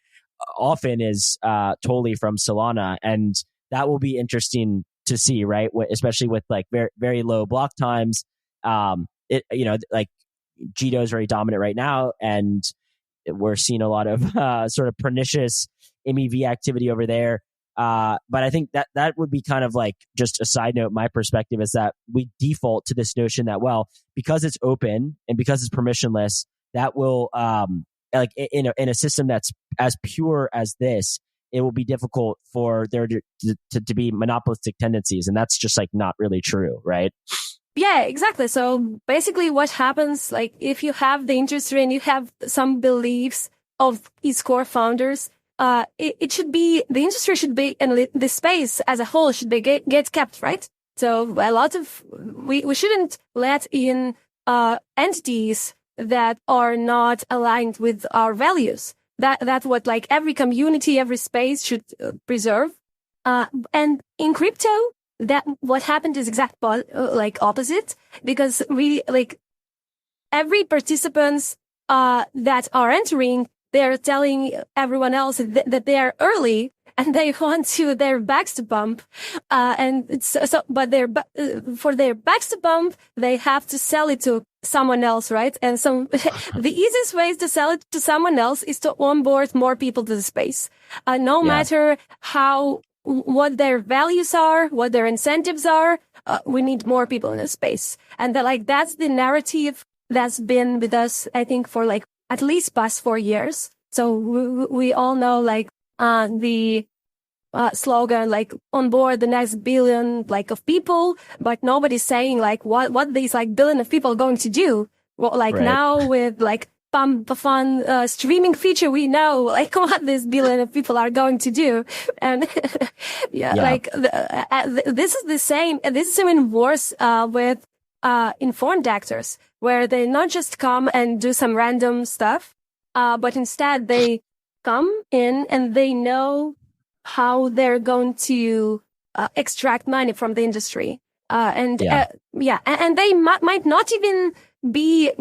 often is T.O.O.L from Solana. And that will be interesting to see, right? Especially with like very, very low block times. Like Jito is very dominant right now, and we're seeing a lot of sort of pernicious MEV activity over there. But I think that would be kind of like just a side note. My perspective is that we default to this notion that, well, because it's open and because it's permissionless, that will like in a system that's as pure as this, it will be difficult for there to be monopolistic tendencies, and that's just like not really true, right? Yeah, exactly. So basically what happens, like if you have the industry and you have some beliefs of its core founders, it should be, the industry should be, and the space as a whole should be get kept, right? So a lot of, we shouldn't let in entities that are not aligned with our values. That's what like every community, every space should preserve. And in crypto, that what happened is like opposite, because we like every participants that are entering, they're telling everyone else that they are early and they want their backs to bump, and it's but for their backs to bump, they have to sell it to someone else, right? And so the easiest way to sell it to someone else is to onboard more people to the space, no matter what their values are, what their incentives are. We need more people in the space. And that's the narrative that's been with us, I think, for like at least past 4 years. So we all know the slogan, like onboard the next billion of people, but nobody's saying what these billion of people are going to do. Well, right. Now with fun streaming feature, we know what this billion of people are going to do. And this is the same, and this is even worse with informed actors, where they not just come and do some random stuff, but instead they come in and they know how they're going to extract money from the industry. And they might not even be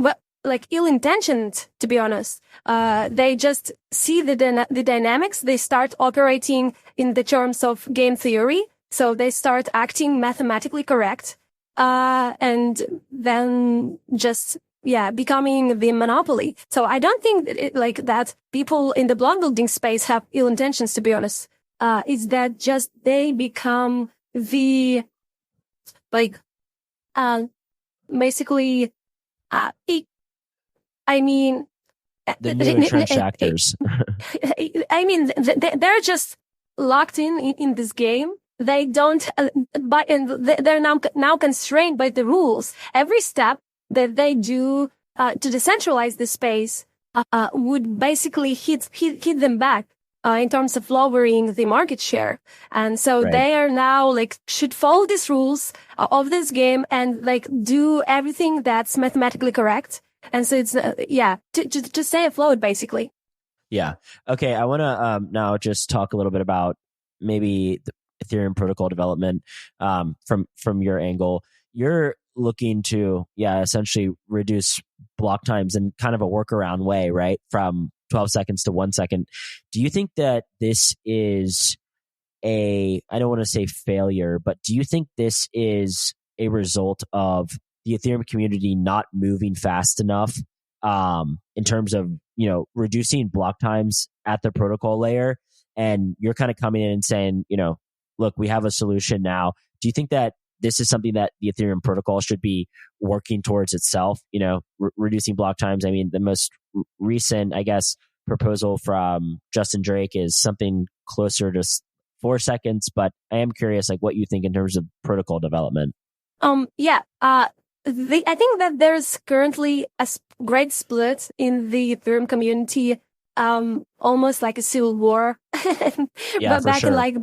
ill-intentioned, to be honest. They just see the dynamics. They start operating in the terms of game theory. So they start acting mathematically correct. And then just, becoming the monopoly. So I don't think that that people in the block building space have ill intentions, to be honest. It's that just they become the, basically, the new entrenched actors. They're just locked in this game. They don't, and they're now constrained by the rules. Every step that they do to decentralize the space would basically hit them back. in terms of lowering the market share. And so Right. they are now should follow these rules of this game and do everything that's mathematically correct. And so it's, to stay afloat, basically. Yeah. Okay. I want to now just talk a little bit about maybe the Ethereum protocol development from your angle. You're looking to, essentially reduce block times in kind of a workaround way, right? From 12 seconds to 1 second. Do you think that this is I don't want to say failure, but do you think this is a result of the Ethereum community not moving fast enough in terms of, reducing block times at the protocol layer? And you're kind of coming in and saying, look, we have a solution now. Do you think that this is something that the Ethereum protocol should be working towards itself, reducing block times? I mean, the most recent, I guess, proposal from Justin Drake is something closer to 4 seconds, but I am curious, what you think in terms of protocol development. I think that there's currently a great split in the Ethereum community, almost like a civil war. Yeah, but back sure. in back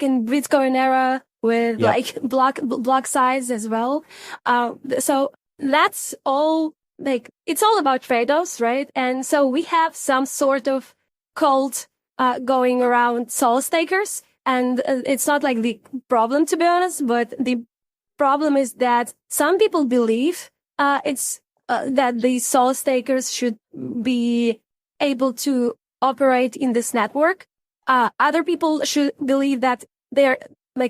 in Bitcoin era with block size as well. So that's all it's all about trade-offs, right? And so we have some sort of cult going around sol stakers, and it's not the problem, to be honest, but the problem is that some people believe that the sol stakers should be able to operate in this network. Other people should believe that they're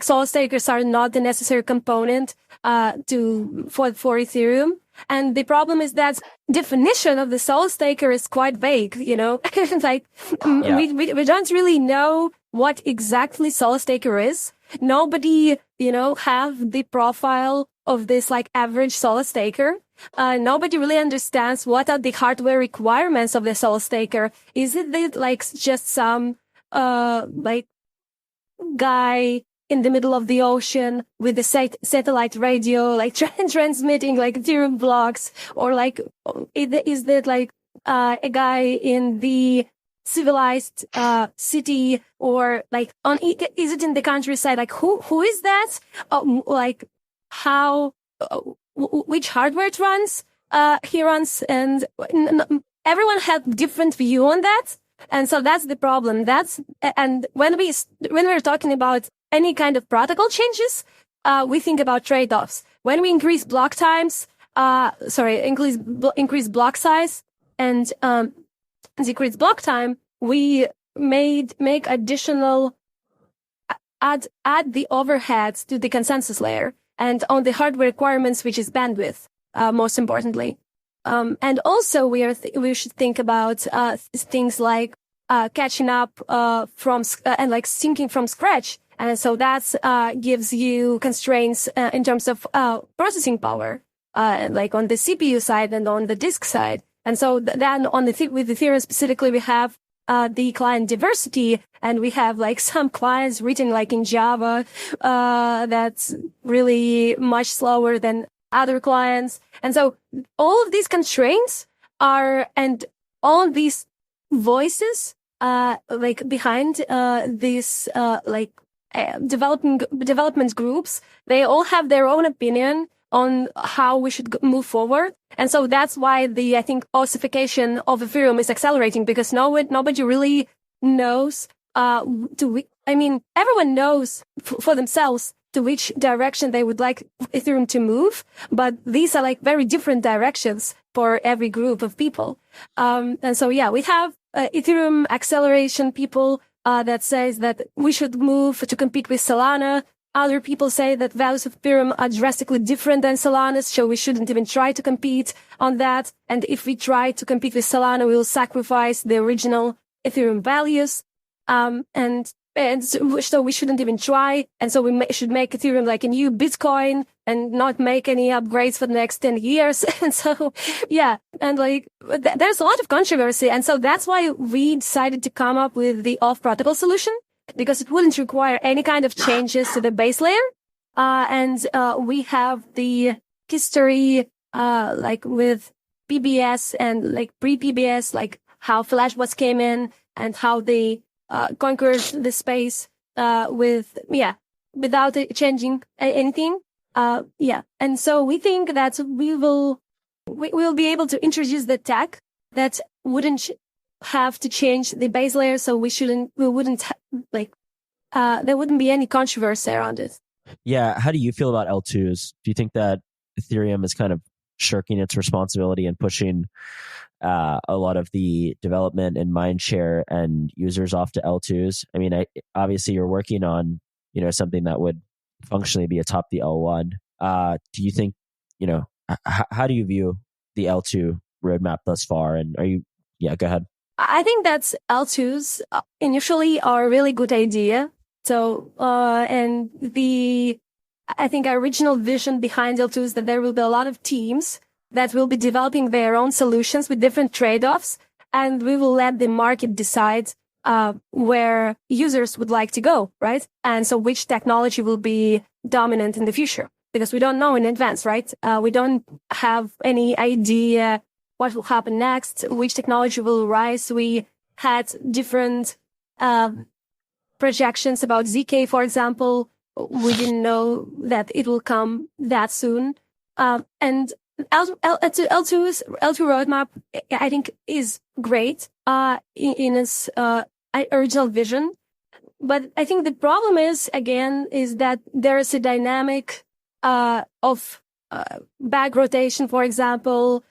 sol stakers are not the necessary component for Ethereum. And the problem is that definition of the sol staker is quite vague, we don't really know what exactly sol staker is. Nobody, have the profile of this average sol staker. Nobody really understands what are the hardware requirements of the sol staker. Is it just some guy in the middle of the ocean with the satellite radio, transmitting Ethereum blocks, or is that a guy in the civilized city, or is it in the countryside? Who is that? How which hardware it runs? He runs, and everyone had different view on that, and so that's the problem. And when we're talking about any kind of protocol changes, we think about trade-offs. When we increase block times, increase block size and decrease block time, we make additional add the overheads to the consensus layer and on the hardware requirements, which is bandwidth, most importantly. And also we should think about things like catching up from and syncing from scratch. And so that gives you constraints in terms of processing power, on the CPU side and on the disk side. And so then with Ethereum specifically, we have the client diversity, and we have some clients written in Java that's really much slower than other clients. And so all of these constraints and all these voices behind these development groups, they all have their own opinion on how we should move forward. And so that's why I think ossification of Ethereum is accelerating, because nobody really knows everyone knows for themselves to which direction they would like Ethereum to move, but these are very different directions for every group of people. And so we have Ethereum acceleration people that says that we should move to compete with Solana. Other people say that values of Ethereum are drastically different than Solana's, so we shouldn't even try to compete on that. And if we try to compete with Solana, we will sacrifice the original Ethereum values. And so we shouldn't even try. And so we should make Ethereum a new Bitcoin and not make any upgrades for the next 10 years. And so, and there's a lot of controversy. And so that's why we decided to come up with the off-protocol solution, because it wouldn't require any kind of changes to the base layer. And we have the history, with PBS and pre-PBS, how Flashbots came in and how they conquered the space without changing anything. And so we think that we'll be able to introduce the tech that wouldn't have to change the base layer. So there wouldn't be any controversy around it. Yeah. How do you feel about L2s? Do you think that Ethereum is kind of shirking its responsibility and pushing a lot of the development and mindshare and users off to L2s? I mean, obviously you're working on, something that would functionally be atop the L1. Do you think, how do you view the L2 roadmap thus far? And go ahead. I think that L2s initially are a really good idea. So, I think our original vision behind L2 is that there will be a lot of teams that will be developing their own solutions with different trade-offs, and we will let the market decide where users would like to go, right? And so which technology will be dominant in the future, because we don't know in advance, right? We don't have any idea what will happen next, which technology will rise. We had different projections about ZK, for example. We didn't know that it will come that soon. And L2's roadmap, I think, is great in its original vision. But I think the problem is that there is a dynamic of bag rotation, for example,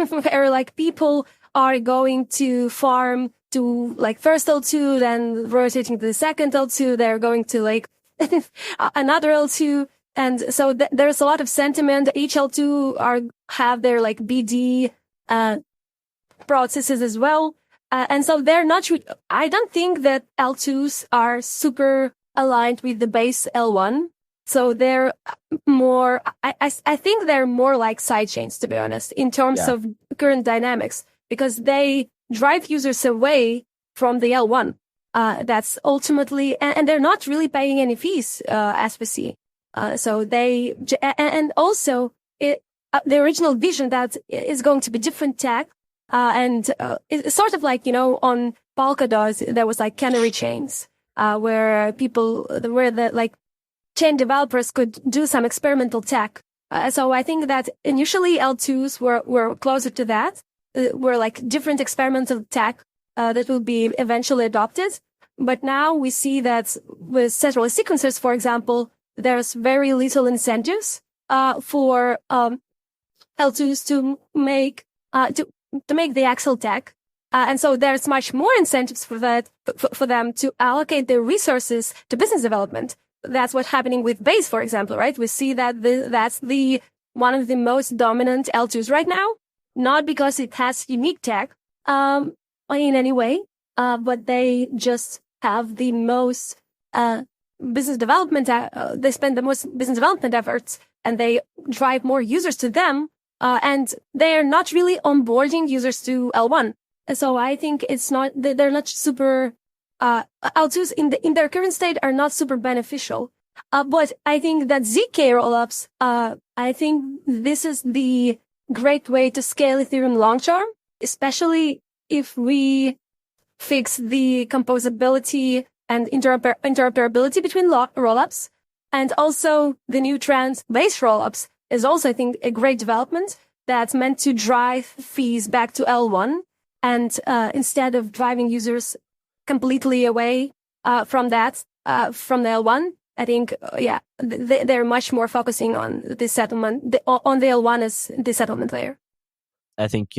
where people are going to farm to first L2, then rotating to the second L2, they're going to another L2. And so there's a lot of sentiment. Each L2 have their BD processes as well. And so they're not, I don't think that L2s are super aligned with the base L1. So they're more, I think they're more like sidechains, to be honest, in terms of current dynamics, because they drive users away from the L1. That's ultimately, and they're not really paying any fees, as we see. So and also the original vision that is going to be different tech, and it's sort of on Polkadot, there was canary chains, where the chain developers could do some experimental tech. So I think that initially L2s were closer to that, were different experimental tech, that will be eventually adopted. But now we see that with centralized sequencers, for example, there's very little incentives for L2s to make the actual tech, and so there's much more incentives for them to allocate their resources to business development. That's what's happening with Base, for example, right? We see that that's one of the most dominant L2s right now, not because it has unique tech in any way, but they just have the most business development. They spend the most business development efforts, and they drive more users to them. And they're not really onboarding users to L1. So I think they're not super, L2s in their current state are not super beneficial. But I think that ZK rollups, I think this is the great way to scale Ethereum long term, especially if we fix the composability and interoperability between rollups. And also the new trend base rollups is also, I think, a great development that's meant to drive fees back to L1. And instead of driving users completely away from the L1, I think, they're much more focusing on the settlement, on the L1 as the settlement layer. I think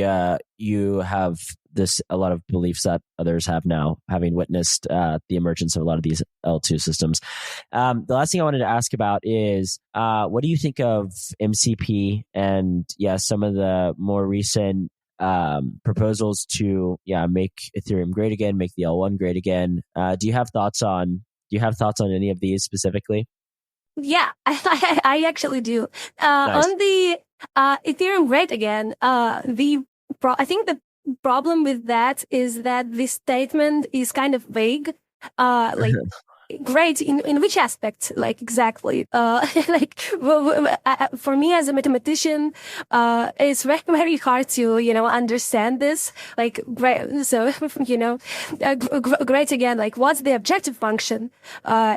you have a lot of beliefs that others have now, having witnessed the emergence of a lot of these L2 systems. The last thing I wanted to ask about is, what do you think of MCP and some of the more recent proposals to make Ethereum great again, make the L1 great again? Do you have thoughts on any of these specifically? Yeah, I actually do. Nice. On the Ethereum great again, I think the problem with that is that this statement is kind of vague. great in which aspect? Like exactly? Like for me as a mathematician, it's very, very hard to, understand this. Like, great. So, great again. Like, what's the objective function?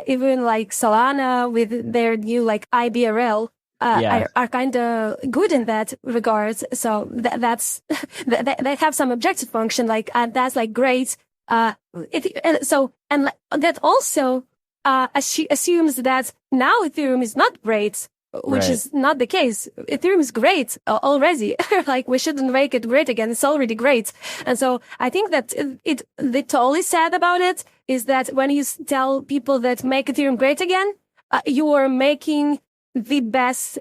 Even like Solana with their new like IBRL. Are kind of good in that regard. So that's they have some objective function, like, and that's like great. That also assumes that now Ethereum is not great, which is not the case. Ethereum is great already. Like, we shouldn't make it great again. It's already great. And so I think that the totally sad about it is that when you tell people that make Ethereum great again, you are making the best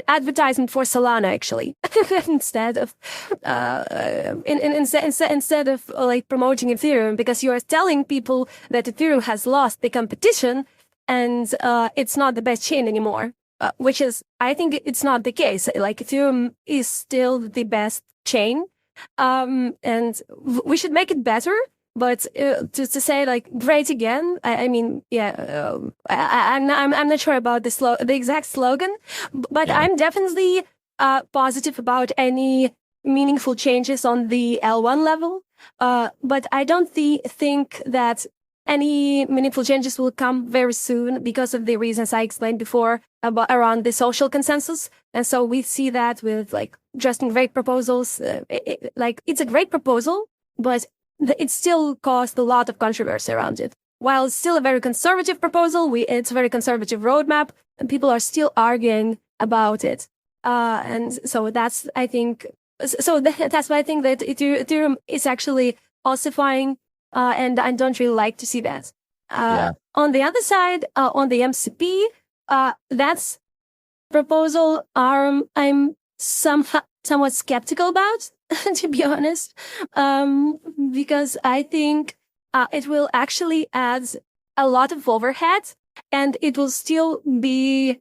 advertisement for Solana, actually, instead of instead of like promoting Ethereum, because you are telling people that Ethereum has lost the competition and it's not the best chain anymore, which is, I think it's not the case. Like, Ethereum is still the best chain, and we should make it better. But to say like great again, I'm not sure about the exact slogan, but I'm definitely positive about any meaningful changes on the L1 level. But I don't think that any meaningful changes will come very soon because of the reasons I explained before around the social consensus. And so we see that with like just great proposals. It's a great proposal, but it still caused a lot of controversy around it. While it's still a very conservative proposal, it's a very conservative roadmap, and people are still arguing about it. And so that's why I think that Ethereum is actually ossifying, and I don't really like to see that. On the other side, on the MCP, that's proposal I'm somewhat skeptical about, to be honest, because I think it will actually add a lot of overhead, and it will still be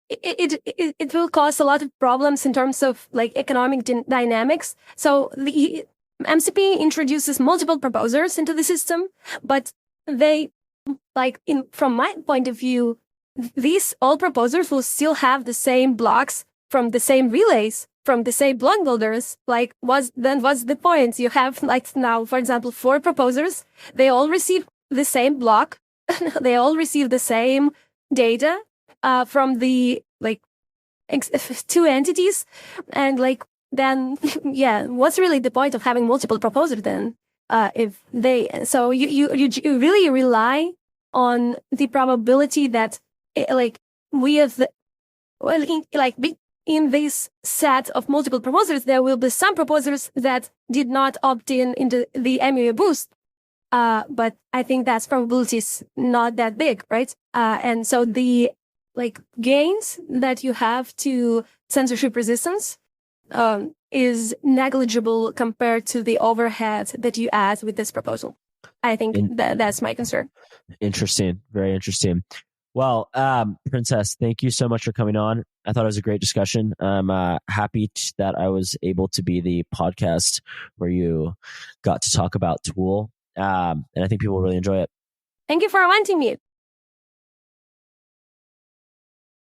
it will cause a lot of problems in terms of like economic dynamics. So the MCP introduces multiple proposers into the system, but they, from my point of view, these all proposers will still have the same blocks from the same relays, from the same block builders. Like, what's the point? You have, like, now, for example, 4 proposers. They all receive the same block. They all receive the same data from the, 2 entities. And, then, what's really the point of having multiple proposers then? So you really rely on the probability that, we have in this set of multiple proposers, there will be some proposers that did not opt in into the MUA boost. But I think that probability is not that big, right? And so the gains that you have to censorship resistance is negligible compared to the overhead that you add with this proposal. I think that's my concern. Interesting. Very interesting. Well, Princess, thank you so much for coming on. I thought it was a great discussion. I'm happy that I was able to be the podcast where you got to talk about T.O.O.L. And I think people will really enjoy it. Thank you for wanting me.